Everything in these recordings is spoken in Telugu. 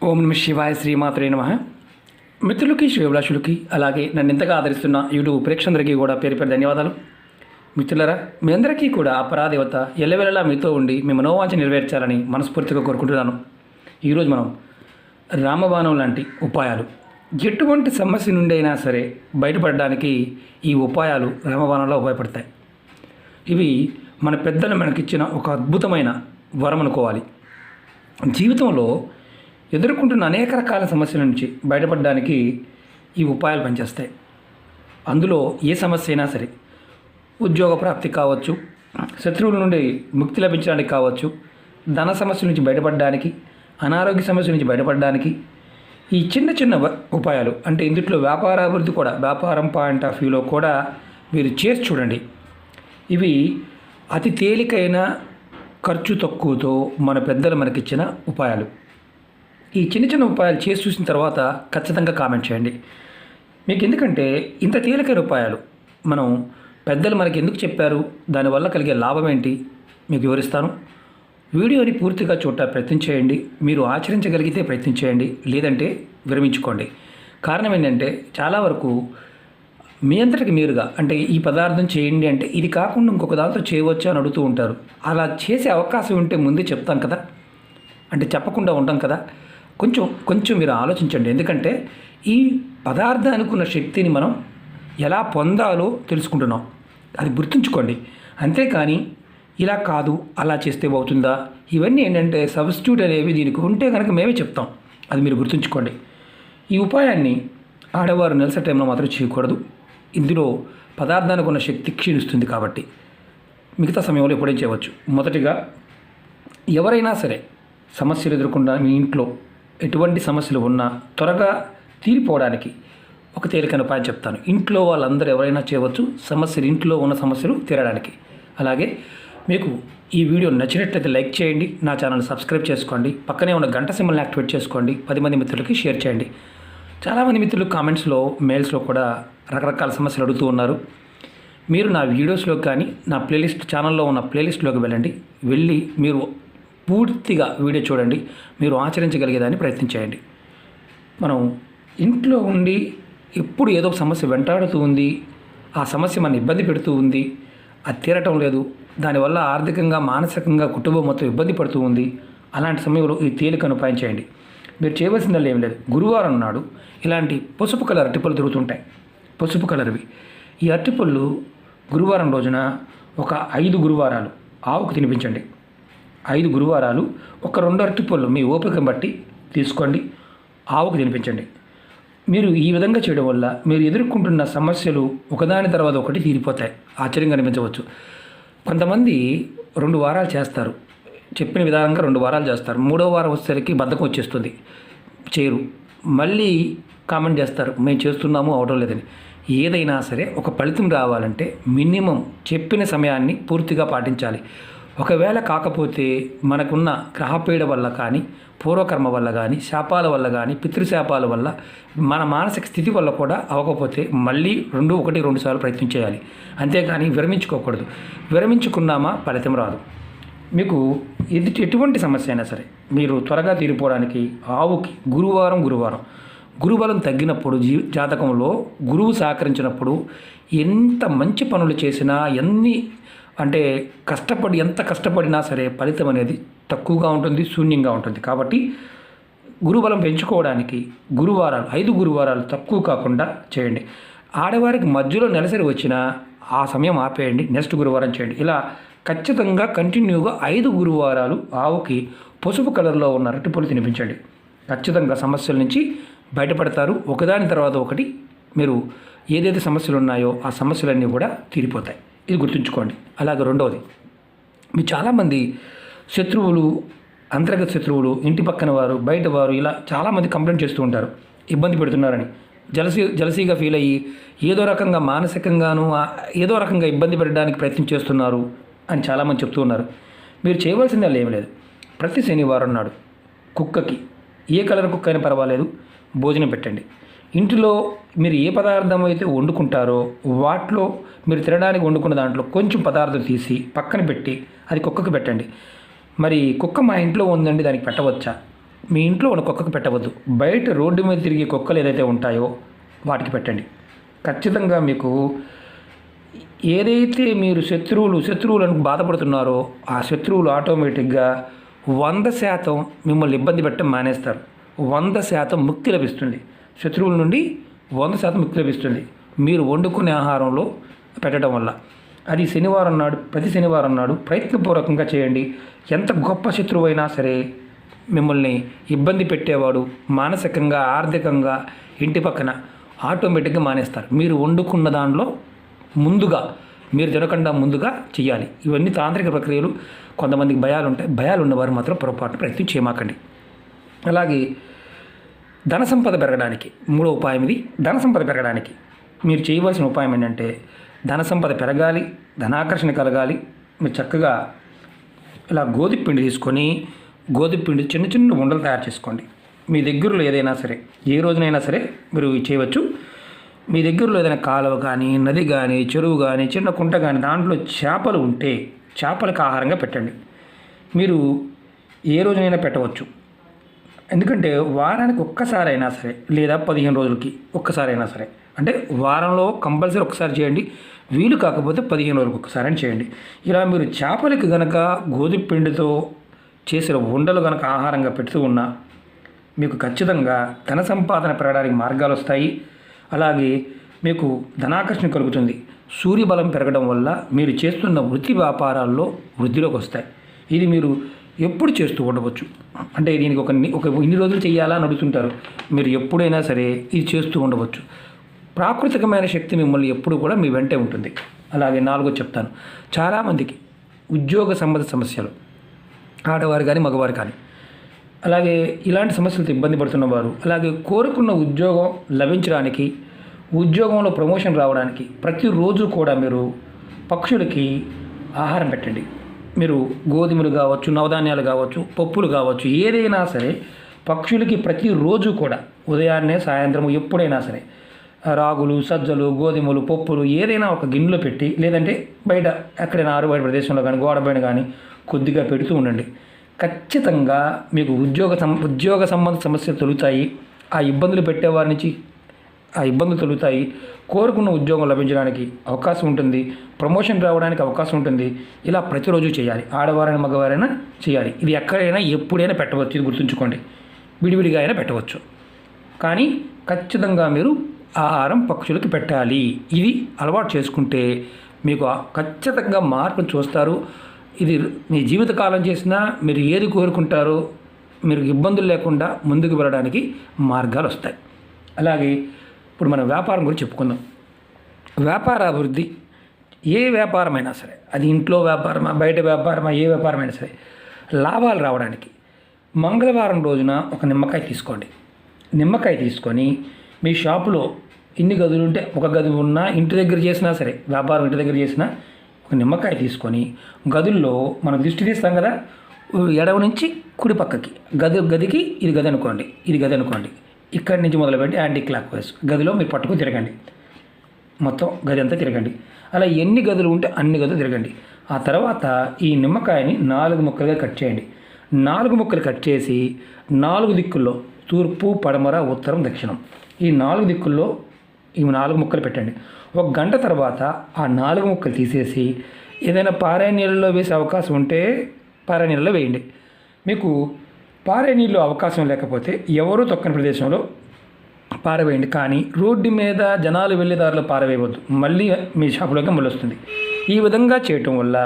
ఓం నమ శివాయ శ్రీమాత్రే నమః. మిత్రులకి శ్రేభిలాషులకి అలాగే నన్ను ఇంతగా ఆదరిస్తున్న యూట్యూబ్ ప్రేక్షకులందరికీ కూడా పేరు పేరు ధన్యవాదాలు. మిత్రులరా, మీ అందరికీ కూడా ఆ పరాదేవత ఎల్లవెల్లలా మీతో ఉండి మీ మనోవాంఛ నెరవేర్చాలని మనస్ఫూర్తిగా కోరుకుంటున్నాను. ఈరోజు మనం రామబాణం లాంటి ఉపాయాలు, ఎటువంటి సమస్య నుండి అయినా సరే బయటపడడానికి ఈ ఉపాయాలు రామబాణంలో ఉపయోగపడతాయి. ఇవి మన పెద్దలు మనకిచ్చిన ఒక అద్భుతమైన వరం అనుకోవాలి. జీవితంలో ఎదుర్కొంటున్న అనేక రకాల సమస్యల నుంచి బయటపడడానికి ఈ ఉపాయాలు పనిచేస్తాయి. అందులో ఏ సమస్య అయినా సరే, ఉద్యోగ ప్రాప్తి కావచ్చు, శత్రువుల నుండి ముక్తి లభించడానికి కావచ్చు, ధన సమస్యల నుంచి బయటపడడానికి, అనారోగ్య సమస్యల నుంచి బయటపడడానికి ఈ చిన్న చిన్న ఉపాయాలు, అంటే ఇందులో వ్యాపారాభివృద్ధి కూడా, వ్యాపారం పాయింట్ ఆఫ్ వ్యూలో కూడా మీరు చేసి చూడండి. ఇవి అతి తేలికైన ఖర్చు తక్కువతో మన పెద్దలు మనకిచ్చిన ఉపాయాలు. ఈ చిన్న చిన్న ఉపాయాలు చేసి చూసిన తర్వాత ఖచ్చితంగా కామెంట్ చేయండి. మీకు ఎందుకంటే ఇంత తేలికైన ఉపాయాలు మనం పెద్దలు మనకి ఎందుకు చెప్పారు, దానివల్ల కలిగే లాభం ఏంటి మీకు వివరిస్తాను. వీడియోని పూర్తిగా చూడటానికి ప్రయత్నం చేయండి. మీరు ఆచరించగలిగితే ప్రయత్నం చేయండి, లేదంటే విరమించుకోండి. కారణం ఏంటంటే చాలా వరకు మీ అంతటికి మీరుగా, అంటే ఈ పదార్థం చేయండి అంటే ఇది కాకుండా ఇంకొక దాంతో చేయవచ్చా అని అడుగుతూ ఉంటారు. అలా చేసే అవకాశం ఉంటే ముందే చెప్తాను కదా, అంటే చెప్పకుండా ఉంటాం కదా. కొంచెం మీరు ఆలోచించండి. ఎందుకంటే ఈ పదార్థానికి ఉన్న శక్తిని మనం ఎలా పొందాలో తెలుసుకుంటున్నాం, అది గుర్తుంచుకోండి. అంతేకాని ఇలా కాదు అలా చేస్తే అవుతుందా, ఇవన్నీ ఏంటంటే సబ్స్టిట్యూట్ అనేవి దీనికి ఉంటే కనుక మేమే చెప్తాం, అది మీరు గుర్తుంచుకోండి. ఈ ఉపాయాన్ని ఆడవారు నెలసరి టైంలో మాత్రం చేయకూడదు. ఇందులో పదార్థానికి ఉన్న శక్తి క్షీణిస్తుంది కాబట్టి మిగతా సమయంలో ఎప్పుడైనా చేయవచ్చు. మొదటిగా ఎవరైనా సరే సమస్యలు ఎదుర్కొన్న మీ ఇంట్లో ఎటువంటి సమస్యలు ఉన్నా త్వరగా తీరిపోవడానికి ఒక తేలికైన ఉపాయం చెప్తాను. ఇంట్లో వాళ్ళందరూ ఎవరైనా చేయవచ్చు, సమస్యలు ఇంట్లో ఉన్న సమస్యలు తీరడానికి. అలాగే మీకు ఈ వీడియో నచ్చినట్లయితే లైక్ చేయండి, నా ఛానల్ సబ్స్క్రైబ్ చేసుకోండి, పక్కనే ఉన్న గంట సింబల్ని యాక్టివేట్ చేసుకోండి, 10 మంది మిత్రులకి షేర్ చేయండి. చాలామంది మిత్రులు కామెంట్స్లో, మెయిల్స్లో కూడా రకరకాల సమస్యలు అడుగుతూ ఉన్నారు. మీరు నా వీడియోస్లో కానీ నా ప్లేలిస్ట్ ఛానల్లో ఉన్న ప్లేలిస్ట్లోకి వెళ్ళి మీరు పూర్తిగా వీడియో చూడండి. మీరు ఆచరించగలిగేదాన్ని ప్రయత్నం చేయండి. మనం ఇంట్లో ఉండి ఎప్పుడు ఏదో ఒక సమస్య వెంటాడుతూ ఉంది, ఆ సమస్య మన ఇబ్బంది పెడుతూ ఉంది, అది తీరటం లేదు, దానివల్ల ఆర్థికంగా మానసికంగా కుటుంబం మొత్తం ఇబ్బంది పడుతూ ఉంది. అలాంటి సమయంలో ఈ తేలికను ఉపాయం చేయండి. మీరు చేయవలసిందల్లా ఏం లేదు. గురువారం నాడు ఇలాంటి పసుపు కలర్ అరటిపళ్ళు దొరుకుతుంటాయి, పసుపు కలర్వి. ఈ అరటిపళ్ళు గురువారం రోజున ఒక 5 గురువారాలు ఆవుకు తినిపించండి. 5 గురువారాలు ఒక 2 అరటిపళ్ళు మీ ఓపికను బట్టి తీసుకోండి, ఆవుకు తినిపించండి. మీరు ఈ విధంగా చేయడం వల్ల మీరు ఎదుర్కొంటున్న సమస్యలు ఒకదాని తర్వాత ఒకటి తీరిపోతాయి. ఆశ్చర్యంగా అనిపించవచ్చు. కొంతమంది 2 వారాలు చేస్తారు, చెప్పిన విధానంగా 2 వారాలు చేస్తారు. 3వ వారం వచ్చేసరికి బద్ధకం వచ్చేస్తుంది, చేయరు. మళ్ళీ కామెంట్ చేస్తారు, మేము చేస్తున్నాము అవడం లేదని. ఏదైనా సరే ఒక ఫలితం రావాలంటే మినిమం చెప్పిన సమయాన్ని పూర్తిగా పాటించాలి. ఒకవేళ కాకపోతే మనకున్న గ్రహపీడ వల్ల కానీ, పూర్వకర్మ వల్ల కానీ, శాపాల వల్ల కానీ, పితృశాపాల వల్ల, మన మానసిక స్థితి వల్ల కూడా అవ్వకపోతే మళ్ళీ 2 సార్లు ప్రయత్నం చేయాలి. అంతేకాని విరమించుకోకూడదు. విరమించుకున్నామా ఫలితం రాదు. మీకు ఎటువంటి సమస్య అయినా సరే మీరు త్వరగా తీరిపోవడానికి ఆవుకి గురువారం గురుబలం తగ్గినప్పుడు, జాతకంలో గురువు సహకరించినప్పుడు ఎంత మంచి పనులు చేసినా, ఎంత కష్టపడినా సరే ఫలితం అనేది తక్కువగా ఉంటుంది, శూన్యంగా ఉంటుంది. కాబట్టి గురుబలం పెంచుకోవడానికి 5 గురువారాలు తక్కువ కాకుండా చేయండి. ఆడవారికి మధ్యలో నెలసరి వచ్చినా ఆ సమయం ఆపేయండి, నెక్స్ట్ గురువారం చేయండి. ఇలా ఖచ్చితంగా కంటిన్యూగా 5 గురువారాలు ఆవుకి పసుపు కలర్లో ఉన్న అరటిపళ్ళు తినిపించండి. ఖచ్చితంగా సమస్యల నుంచి బయటపడతారు. ఒకదాని తర్వాత ఒకటి మీరు ఏదైతే సమస్యలు ఉన్నాయో ఆ సమస్యలన్నీ కూడా తీరిపోతాయి. ఇది గుర్తుంచుకోండి. అలాగే రెండవది, మీ చాలామంది శత్రువులు, అంతర్గత శత్రువులు, ఇంటి పక్కన వారు, బయట వారు, ఇలా చాలామంది కంప్లైంట్ చేస్తూ ఉంటారు, ఇబ్బంది పెడుతున్నారని. జలసీగా ఫీల్ అయ్యి ఏదో రకంగా మానసికంగాను ఏదో రకంగా ఇబ్బంది పెట్టడానికి ప్రయత్నం చేస్తున్నారు అని చాలామంది చెప్తూ ఉన్నారు. మీరు చేయవలసింది ఏమీ లేదు. ప్రతి శనివారం నాడు కుక్కకి, ఏ కలర్ కుక్క అయినా పర్వాలేదు, భోజనం పెట్టండి. ఇంటిలో మీరు ఏ పదార్థం అయితే వండుకుంటారో వాటిలో మీరు తినడానికి వండుకున్న దాంట్లో కొంచెం పదార్థం తీసి పక్కన పెట్టి అది కుక్కకు పెట్టండి. మరి కుక్క మా ఇంట్లో ఉందండి, దానికి పెట్టవచ్చా మీ ఇంట్లో ఉన్న కుక్కకు పెట్టవద్దు. బయట రోడ్డు మీద తిరిగే కుక్కలు ఏదైతే ఉంటాయో వాటికి పెట్టండి. ఖచ్చితంగా మీకు ఏదైతే మీరు శత్రువులను బాధపడుతున్నారో ఆ శత్రువులు ఆటోమేటిక్గా 100% మిమ్మల్ని ఇబ్బంది పెట్టడం మానేస్తారు. 100% ముక్తి లభిస్తుంది. శత్రువుల నుండి 100% ముక్తి లభిస్తుంది మీరు వండుకునే ఆహారంలో పెట్టడం వల్ల. అది శనివారం నాడు, ప్రతి శనివారం నాడు ప్రయత్నపూర్వకంగా చేయండి. ఎంత గొప్ప శత్రువు అయినా సరే మిమ్మల్ని ఇబ్బంది పెట్టేవాడు మానసికంగా, ఆర్థికంగా ఇంటి పక్కన ఆటోమేటిక్గా మానేస్తారు. మీరు వండుకున్న దానిలో ముందుగా, మీరు తినకుండా ముందుగా చేయాలి. ఇవన్నీ తాంత్రిక ప్రక్రియలు. కొంతమందికి భయాలు ఉంటాయి. భయాలు ఉన్నవారు మాత్రం పొరపాటున ప్రయత్నం చేయమాకండి. అలాగే ధన సంపద పెరగడానికి మూడో ఉపాయం ఇది. ధన సంపద పెరగడానికి మీరు చేయవలసిన ఉపాయం ఏంటంటే, ధన సంపద పెరగాలి, ధనాకర్షణ కలగాలి. మీరు చక్కగా ఇలా గోధుమ పిండి తీసుకొని, గోధుమ పిండి చిన్న చిన్న ఉండలు తయారు చేసుకోండి. మీ దగ్గరలో ఏదైనా సరే, ఏ రోజునైనా సరే మీరు చేయవచ్చు. మీ దగ్గరలో ఏదైనా కాలువ కానీ, నది కానీ, చెరువు కానీ, చిన్న కుంట కానీ, దాంట్లో చేపలు ఉంటే చేపలకు ఆహారంగా పెట్టండి. మీరు ఏ రోజునైనా పెట్టవచ్చు. ఎందుకంటే వారానికి ఒక్కసారైనా సరే, లేదా 15 రోజులకి ఒక్కసారైనా సరే, అంటే వారంలో కంపల్సరీ ఒక్కసారి చేయండి. వీలు కాకపోతే 15 రోజులకు ఒక్కసారి చేయండి. ఇలా మీరు చేపలకి గనక గోధుమ పిండితో చేసిన ఉండలు కనుక ఆహారంగా పెడుతూ ఉన్నా మీకు ఖచ్చితంగా ధన సంపాదన పెరగడానికి మార్గాలు వస్తాయి. అలాగే మీకు ధనాకర్షణ కలుగుతుంది. సూర్యబలం పెరగడం వల్ల మీరు చేస్తున్న వృత్తి వ్యాపారాల్లో వృద్ధిలోకి వస్తాయి. ఇది మీరు ఎప్పుడు చేస్తూ ఉండవచ్చు. అంటే దీనికి ఒక ఇన్ని రోజులు చేయాలా అని అడుగుతుంటారు. మీరు ఎప్పుడైనా సరే ఇది చేస్తూ ఉండవచ్చు. ప్రాకృతికమైన శక్తి మిమ్మల్ని ఎప్పుడు కూడా మీ వెంటే ఉంటుంది. అలాగే 4 చెప్తాను. చాలామందికి ఉద్యోగ సంబంధ సమస్యలు, ఆడవారు కానీ మగవారు కానీ, అలాగే ఇలాంటి సమస్యలతో ఇబ్బంది పడుతున్నవారు, అలాగే కోరుకున్న ఉద్యోగం లభించడానికి, ఉద్యోగంలో ప్రమోషన్ రావడానికి ప్రతిరోజు కూడా మీరు పక్షులకి ఆహారం పెట్టండి. మీరు గోధుమలు కావచ్చు, నవధాన్యాలు కావచ్చు, పప్పులు కావచ్చు, ఏదైనా సరే పక్షులకి ప్రతిరోజు కూడా ఉదయాన్నే, సాయంత్రం ఎప్పుడైనా సరే రాగులు, సజ్జలు, గోధుమలు, పప్పులు ఏదైనా ఒక గిన్నెలో పెట్టి, లేదంటే బయట ఎక్కడైనా ఆరుబయట ప్రదేశంలో కానీ, గోడపైన కానీ కొద్దిగా పెడుతూ ఉండండి. ఖచ్చితంగా మీకు ఉద్యోగ సంబంధ సమస్యలు తొలుగుతాయి. ఆ ఇబ్బందులు పెట్టేవారి నుంచి ఆ ఇబ్బందులు తొలుగుతాయి. కోరుకున్న ఉద్యోగం లభించడానికి అవకాశం ఉంటుంది. ప్రమోషన్ రావడానికి అవకాశం ఉంటుంది. ఇలా ప్రతిరోజు చేయాలి. ఆడవారైనా మగవారైనా చేయాలి. ఇది ఎక్కడైనా ఎప్పుడైనా పెట్టవచ్చు. ఇది గుర్తుంచుకోండి. విడివిడిగా అయినా పెట్టవచ్చు. కానీ ఖచ్చితంగా మీరు ఆహారం పక్షులకు పెట్టాలి. ఇది అలవాటు చేసుకుంటే మీకు ఖచ్చితంగా మార్పును చూస్తారు. ఇది మీ జీవితకాలం చేసినా మీరు ఏది కోరుకుంటారో మీరు ఇబ్బందులు లేకుండా ముందుకు వెళ్ళడానికి మార్గాలు వస్తాయి. అలాగే ఇప్పుడు మనం వ్యాపారం గురించి చెప్పుకుందాం. వ్యాపార అభివృద్ధి, ఏ వ్యాపారమైనా సరే, అది ఇంట్లో వ్యాపారమా, బయట వ్యాపారమా, ఏ వ్యాపారమైనా సరే లాభాలు రావడానికి మంగళవారం రోజున ఒక నిమ్మకాయ తీసుకోండి. నిమ్మకాయ తీసుకొని మీ షాపులో ఎన్ని గదులు ఉంటే, ఒక గది ఉన్నా, ఇంటి దగ్గర చేసినా సరే, వ్యాపారం ఇంటి దగ్గర చేసినా, ఒక నిమ్మకాయ తీసుకొని గదుల్లో మనం దిష్టి తీస్తాం కదా, ఎడవ నుంచి కుడి పక్కకి గదికి ఇది గది అనుకోండి, ఇది గది అనుకోండి. ఇక్కడి నుంచి మొదలుపెట్టి యాంటీ క్లాక్ వైజ్ గదిలో మీరు పట్టుకు తిరగండి. మొత్తం గది అంతా తిరగండి. అలా ఎన్ని గదులు ఉంటే అన్ని గదులు తిరగండి. ఆ తర్వాత ఈ నిమ్మకాయని 4 ముక్కలుగా కట్ చేయండి. 4 ముక్కలు కట్ చేసి 4 దిక్కుల్లో, తూర్పు, పడమర, ఉత్తరం, దక్షిణం, ఈ 4 దిక్కుల్లో ఈ 4 ముక్కలు పెట్టండి. 1 గంట తర్వాత ఆ 4 ముక్కలు తీసేసి ఏదైనా పారే నీళ్ళలో వేసే అవకాశం ఉంటే పారే నీళ్ళలో వేయండి. మీకు పారే నీళ్ళు అవకాశం లేకపోతే ఎవరూ తొక్కని ప్రదేశంలో పారవేయండి. కానీ రోడ్డు మీద జనాలు వెళ్ళే దారిలో పారవేయవద్దు. మళ్ళీ మీ షాపులోకి మళ్ళీ వస్తుంది. ఈ విధంగా చేయటం వల్ల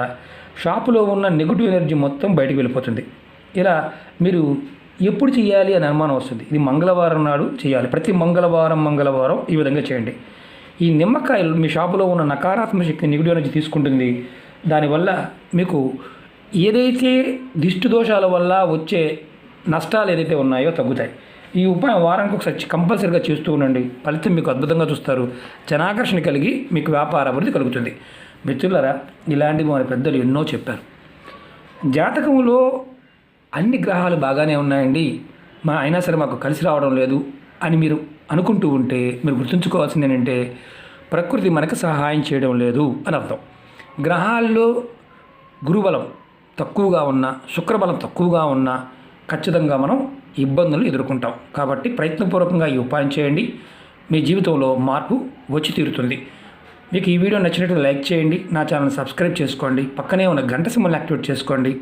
షాపులో ఉన్న నెగిటివ్ ఎనర్జీ మొత్తం బయటకు వెళ్ళిపోతుంది. ఇలా మీరు ఎప్పుడు చేయాలి అని అనుమానం వస్తుంది. ఇది మంగళవారం నాడు చేయాలి. ప్రతి మంగళవారం ఈ విధంగా చేయండి. ఈ నిమ్మకాయలు మీ షాపులో ఉన్న నకారాత్మక శక్తి, నెగిటివ్ ఎనర్జీ తీసుకుంటుంది. దానివల్ల మీకు ఏదైతే దిష్టి దోషాల వల్ల వచ్చే నష్టాలు ఏదైతే ఉన్నాయో తగ్గుతాయి. ఈ ఉపాయం వారానికి ఒకసారి కంపల్సరీగా చేస్తూ ఉండండి. ఫలితం మీకు అద్భుతంగా చూస్తారు. జనాకర్షణ కలిగి మీకు వ్యాపార అభివృద్ధి కలుగుతుంది. మిత్రులారా, ఇలాంటివి మన పెద్దలు ఎన్నో చెప్పారు. జాతకంలో అన్ని గ్రహాలు బాగానే ఉన్నాయండి, అయినా సరే మాకు కలిసి రావడం లేదు అని మీరు అనుకుంటూ ఉంటే మీరు గుర్తుంచుకోవాల్సింది ఏంటంటే ప్రకృతి మనకు సహాయం చేయడం లేదు అని అర్థం. గ్రహాల్లో గురుబలం తక్కువగా ఉన్నా, శుక్రబలం తక్కువగా ఉన్నా ఖచ్చితంగా మనం ఇబ్బందులు ఎదుర్కొంటాం. కాబట్టి ప్రయత్నపూర్వకంగా ఈ ఉపాయం చేయండి. మీ జీవితంలో మార్పు వచ్చి తీరుతుంది. మీకు ఈ వీడియో నచ్చినట్టు లైక్ చేయండి. నా ఛానల్ సబ్స్క్రైబ్ చేసుకోండి. పక్కనే ఉన్న గంట సింబల్ యాక్టివేట్ చేసుకోండి.